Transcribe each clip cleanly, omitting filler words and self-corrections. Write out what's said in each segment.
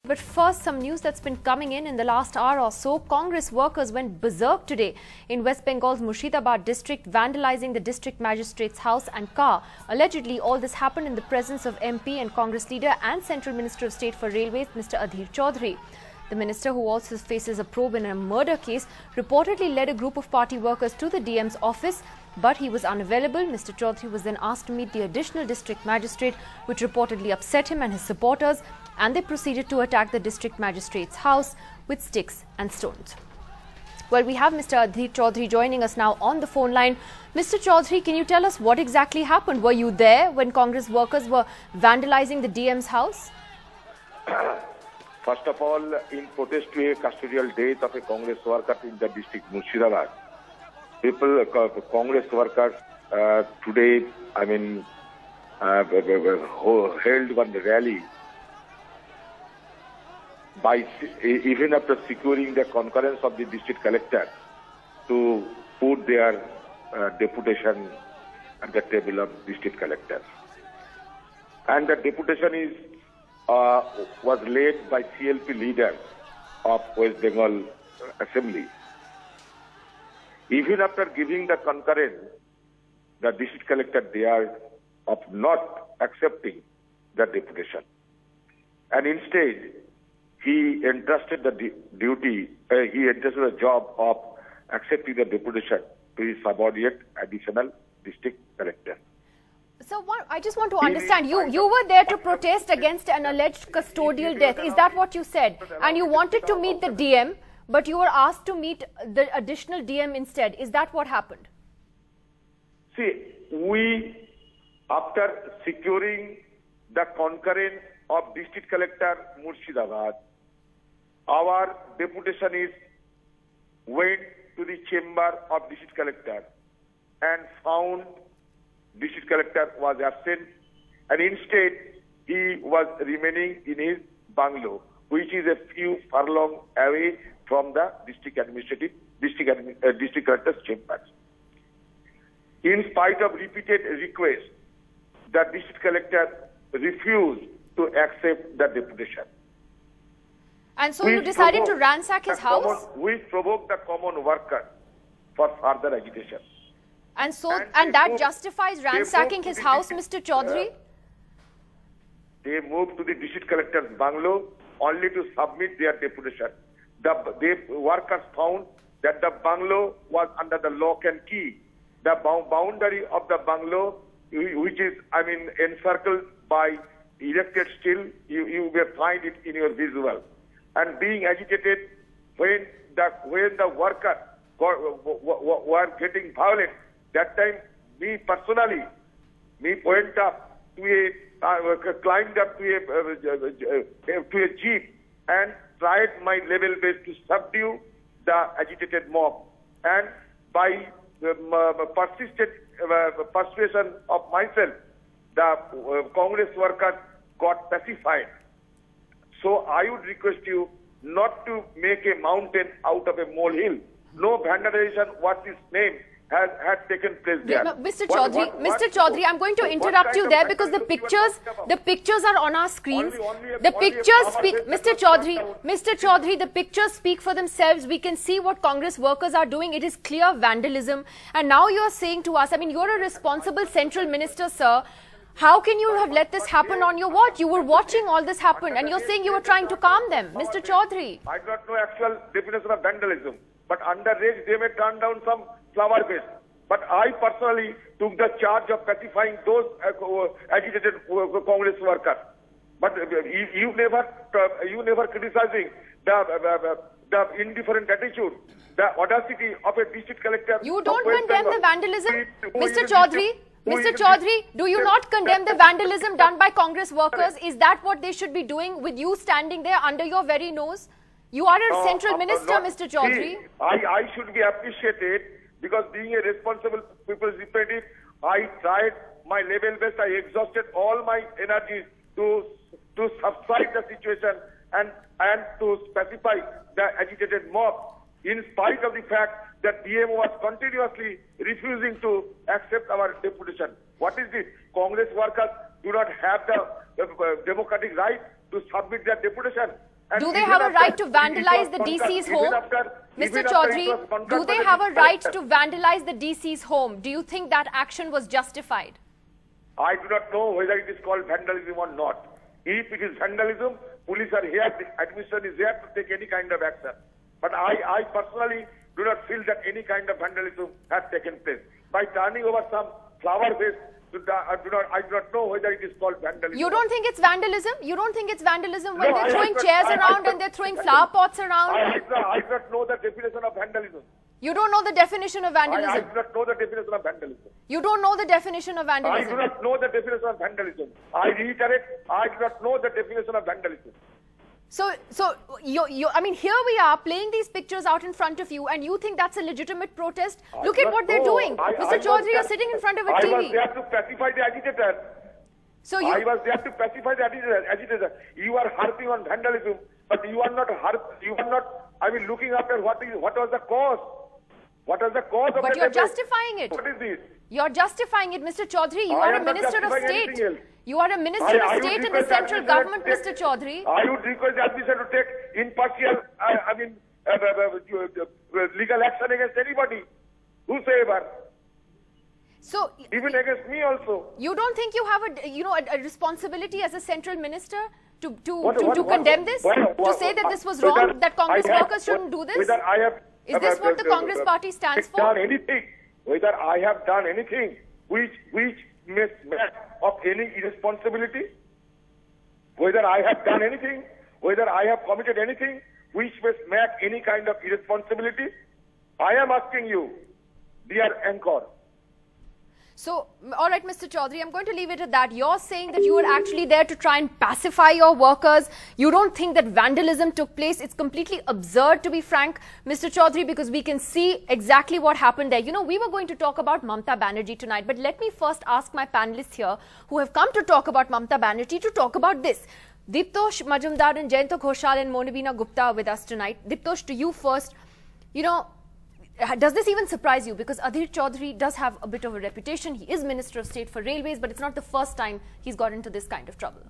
But first, some news that's been coming in the last hour or so. Congress workers went berserk today in West Bengal's Murshidabad district, vandalizing the district magistrate's house and car. Allegedly, all this happened in the presence of MP and Congress leader and Central Minister of State for Railways, Mr. Adhir Chaudhary. The minister, who also faces a probe in a murder case, reportedly led a group of party workers to the DM's office, but he was unavailable. Mr. Chaudhary was then asked to meet the additional district magistrate, which reportedly upset him and his supporters, and they proceeded to attack the district magistrate's house with sticks and stones. Well, we have Mr. Adhir Chaudhary joining us now on the phone line. Mr. Chaudhary, can you tell us what exactly happened? Were you there when Congress workers were vandalizing the DM's house? First of all, in protest to a custodial death of a Congress worker in the district Murshidabad, Congress workers today, held one rally by even after securing the concurrence of the district collector to put their deputation at the table of district collector. And the deputation was led by CLP leader of West Bengal Assembly. Even after giving the concurrence, the district collector there of not accepting the deputation. And instead, he entrusted the the job of accepting the deputation to his subordinate additional district collector. So I just want to understand, you were there to protest against an alleged custodial death. Is that what you said? And you wanted to meet the DM, but you were asked to meet the additional DM instead. Is that what happened? See, after securing the concurrence of district collector Murshidabad, our deputation went to the chamber of district collector and found district collector was absent, and instead he was remaining in his bungalow, which is a few furlong away from the district collector's chambers. In spite of repeated requests, the district collector refused to accept the deputation. And so you decided to ransack his house? We provoked the common workers for further agitation. And that justifies ransacking his house, Mr. Chaudhary? They moved to the district collector's bungalow only to submit their deputation. The workers found that the bungalow was under the lock and key. The boundary of the bungalow, which is, encircled by erected steel, you may find it in your visual. And being agitated, when the workers were getting violent, that time, me personally, went up to climbed up to a jeep and tried my level best to subdue the agitated mob. And by persistent persuasion of myself, the Congress workers got pacified. So I would request you not to make a mountain out of a molehill. No vandalization, what is named, has taken place there. Mr. Chaudhary, I'm going to interrupt you there because the pictures are on our screens. The pictures speak, Mr. Chaudhary, the pictures speak for themselves. We can see what Congress workers are doing. It is clear vandalism. And now you are saying to us, you're a responsible central minister, sir. How can you have let this happen on your watch? You were watching all this happen and you're saying you were trying to calm them. Mr. Chaudhary. I don't know actual definition of vandalism, but under rage they may turn down some flower base. But I personally took the charge of pacifying those agitated Congress workers. But you never criticizing the indifferent attitude, the audacity of a district collector. You don't condemn the vandalism, Mr. Chaudhary. Mr. Chaudhary, do you not condemn the vandalism done by Congress workers? Is that what they should be doing with you standing there under your very nose? You are a central minister, Mr. Chaudhary. See, I should be appreciated because being a responsible people's representative, I tried my level best. I exhausted all my energies to subside the situation and to pacify the agitated mob, in spite of the fact that DM was continuously refusing to accept our deputation. What is this? Congress workers do not have the democratic right to submit their deputation. And do they even have a after right to it vandalize the was DC's even home? after- Mr. even after it Chaudhary, was contract do they by the have a district right collector. to vandalize the DC's home? Do you think that action was justified? I do not know whether it is called vandalism or not. If it is vandalism, police are here, the administration is here to take any kind of action. But I personally do not feel that any kind of vandalism has taken place. By turning over some flower vase, I do not know whether it is called vandalism. You don't think it's vandalism? You don't think it's vandalism when No, they're I throwing have chairs not- around and they're throwing flower pots around? I do not know the definition of vandalism. You don't know the definition of I vandalism. do not know the definition of vandalism. You don't know the definition of I do vandalism. not know the definition of vandalism. I reiterate, I do not know the definition of vandalism. So I mean, here we are playing these pictures out in front of you, and you think that's a legitimate protest? Look at what they're doing. Mr. Chaudhary, you're sitting in front of a TV. I was there to pacify the agitator. So you, I was there to pacify the agitator. You are harping on vandalism, but you are not looking after what was the cause. What was the cause of but the you're debate? justifying it. What is this? You're justifying it, Mr. Chaudhary. You I are a am not minister of justifying state. anything else. You are a minister I of would state in the request the central administration government, to Mr. take- Chaudhary. I would request the administration to take impartial, legal action against anybody, whosoever, So even against me also. you don't think you have a responsibility as a central minister to What- condemn this? To say that this was wrong, that Congress workers shouldn't do this? Whether I have, Is this what the Congress party stands for? Done anything, whether I have done anything which may smack of any irresponsibility, whether I have done anything, whether I have committed anything which may smack any kind of irresponsibility, I am asking you, dear anchor. So, all right, Mr. Chaudhary, I'm going to leave it at that. You're saying that you were actually there to try and pacify your workers. You don't think that vandalism took place. It's completely absurd, to be frank, Mr. Chaudhary, because we can see exactly what happened there. You know, we were going to talk about Mamata Banerjee tonight, but let me first ask my panelists here who have come to talk about Mamata Banerjee to talk about this. Diptosh Majumdar and Jayanto Ghoshal and Monibina Gupta are with us tonight. Diptosh, to you first. You know, does this even surprise you? Because Adhir Chaudhary does have a bit of a reputation. He is Minister of State for Railways, but it's not the first time he's got into this kind of trouble.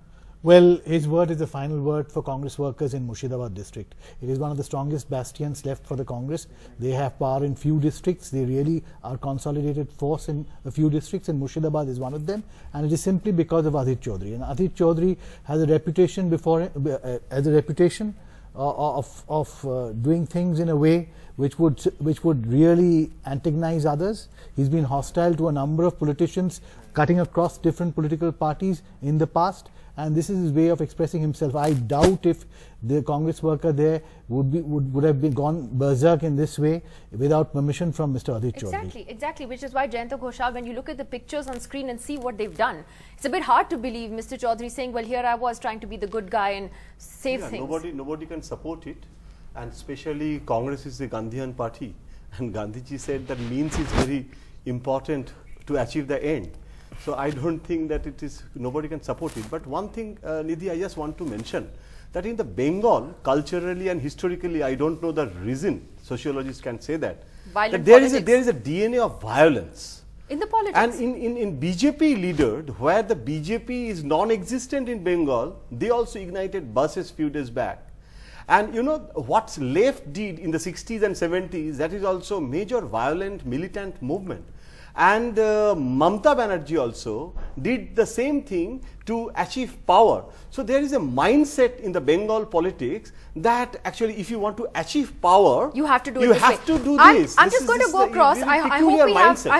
Well, his word is the final word for Congress workers in Murshidabad district. It is one of the strongest bastions left for the Congress. They have power in few districts. They really are consolidated force in a few districts, and Murshidabad is one of them. And it is simply because of Adhir Chaudhary. And Adhir Chaudhary has a reputation of doing things in a way which would really antagonize others. He's been hostile to a number of politicians, cutting across different political parties in the past, and this is his way of expressing himself. I doubt if the Congress worker there would have been gone berserk in this way without permission from Mr. Adhir Chaudhary. Exactly, which is why Jayanto Ghoshal, when you look at the pictures on screen and see what they've done, it's a bit hard to believe Mr. Chaudhary saying, well, here I was trying to be the good guy and save things. Nobody can support it. And especially Congress is the Gandhian party, and Gandhiji said that means is very important to achieve the end. So I don't think that nobody can support it. But one thing, Nidhi, I just want to mention that in the Bengal, culturally and historically, I don't know the reason, sociologists can say that there is a DNA of violence. In the politics. And in BJP leader, where the BJP is non-existent in Bengal, they also ignited buses few days back. And you know, what's left did in the 60s and 70s, that is also major violent militant movement. And Mamata Banerjee also did the same thing to achieve power. So there is a mindset in the Bengal politics that actually if you want to achieve power, you have to do this. I'm just going to go across. I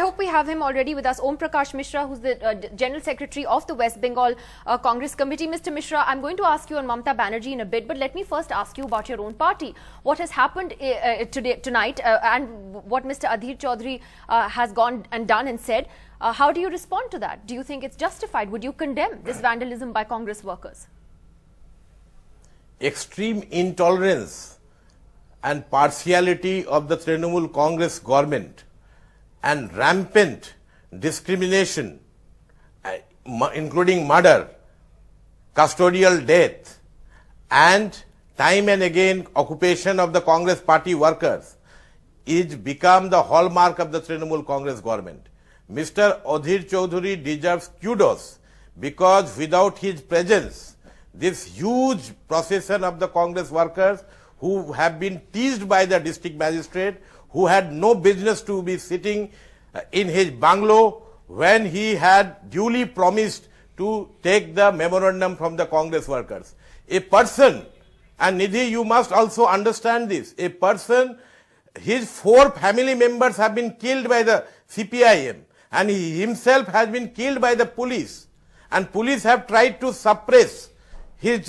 hope we have him already with us. Om Prakash Mishra, who's the General Secretary of the West Bengal Congress Committee. Mr. Mishra, I'm going to ask you on Mamata Banerjee in a bit, but let me first ask you about your own party. What has happened tonight and what Mr. Adhir Chaudhary has gone and done and said, how do you respond to that? Do you think it's justified? Would you condemn this vandalism by Congress workers? Extreme intolerance and partiality of the Trinamool Congress government and rampant discrimination, including murder, custodial death, and time and again occupation of the Congress party workers is become the hallmark of the Trinamool Congress government. Mr. Adhir Chaudhary deserves kudos because without his presence, this huge procession of the Congress workers who have been teased by the district magistrate, who had no business to be sitting in his bungalow when he had duly promised to take the memorandum from the Congress workers. A person, and Nidhi, you must also understand this, a person, his 4 family members have been killed by the CPIM and he himself has been killed by the police, and police have tried to suppress his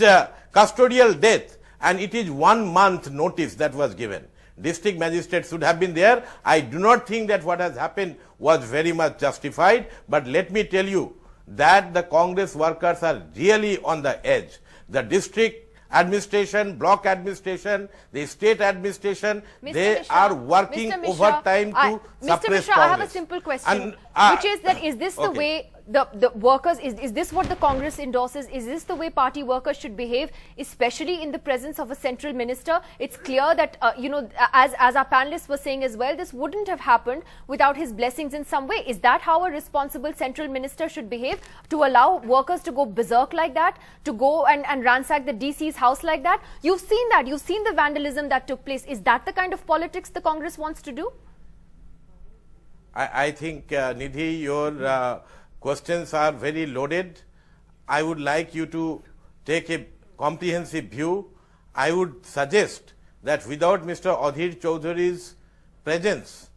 custodial death, and it is 1 month notice that was given. District magistrate should have been there. I do not think that what has happened was very much justified, but let me tell you that the Congress workers are really on the edge. The district administration, block administration, the state administration, they are working overtime to suppress Congress. Mr. Mishra, I have a simple question, which is that is this the way the workers, is this what the Congress endorses? Is this the way party workers should behave, especially in the presence of a central minister? It's clear that, as our panelists were saying as well, this wouldn't have happened without his blessings in some way. Is that how a responsible central minister should behave? To allow workers to go berserk like that, to go and ransack the DC's house like that? You've seen that. You've seen the vandalism that took place. Is that the kind of politics the Congress wants to do? I think, Nidhi, your questions are very loaded. I would like you to take a comprehensive view. I would suggest that without Mr. Adhir Chaudhury's presence,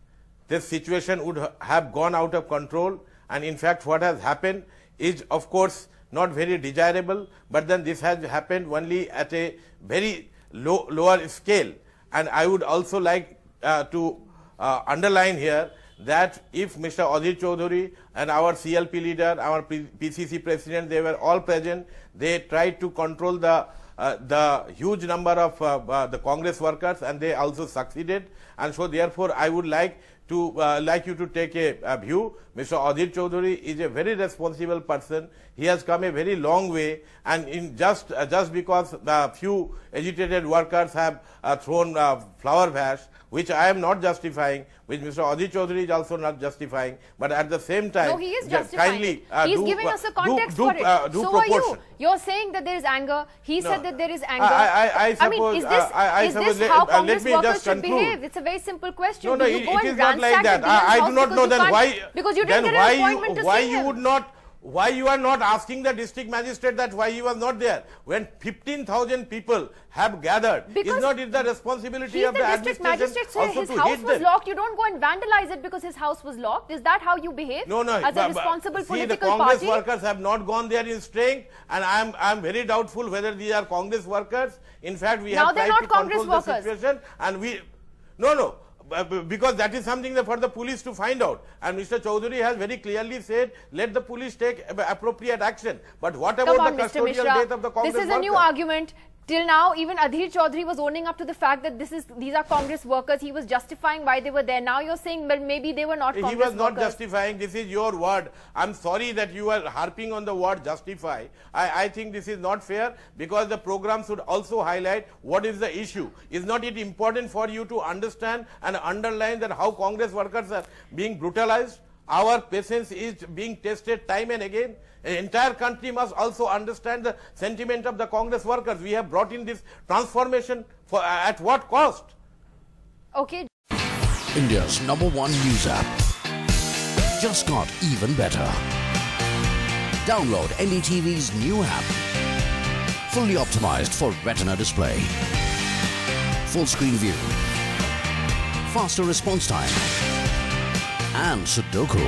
this situation would have gone out of control. And in fact, what has happened is, of course, not very desirable, but then this has happened only at a very lower scale. And I would also like to underline here that if Mr. Adhir Chaudhury and our CLP leader, our PCC president, they were all present, they tried to control the huge number of the Congress workers, and they also succeeded. And so therefore, I would like you to take a view. Mr. Adhir Chaudhury is a very responsible person. He has come a very long way, and in just because a few agitated workers have thrown flower vash, which I am not justifying, which Mr. Adhir Chaudhury is also not justifying, but at the same time, no, he is justifying it. He's giving us a context for it. So are you. You're saying that there is anger. He said that there is anger. I mean, is this how Congress workers should behave? It's a very simple question. No, it is not like that. I do not know then why. Because you didn't get an appointment to see him. Why you are not asking the district magistrate that why he was not there when 15,000 people have gathered? Because is not it the responsibility of the administration also his to house hit was them? locked. You don't go and vandalize it because his house was locked. Is that how you behave? No. As a responsible political the Congress party? workers have not gone there in strength, and I am very doubtful whether these are Congress workers. In fact, we have tried to control the situation, and no. Because that is something for the police to find out, and Mr. Chaudhury has very clearly said, let the police take appropriate action. But what about the custodial death of the Congress This is a new argument. Till now, even Adhir Chaudhury was owning up to the fact that these are Congress workers. He was justifying why they were there. Now you're saying, well, maybe they were not Congress workers. He was not justifying. This is your word. I'm sorry that you are harping on the word justify. I think this is not fair, because the program should also highlight what is the issue. Is not it important for you to understand and underline that how Congress workers are being brutalized? Our patience is being tested time and again. The entire country must also understand the sentiment of the Congress workers. We have brought in this transformation at what cost? Okay. India's #1 news app just got even better. Download NDTV's new app. Fully optimized for Retina display. Full screen view. Faster response time. And Sudoku.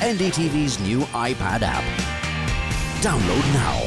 NDTV's new iPad app. Download now.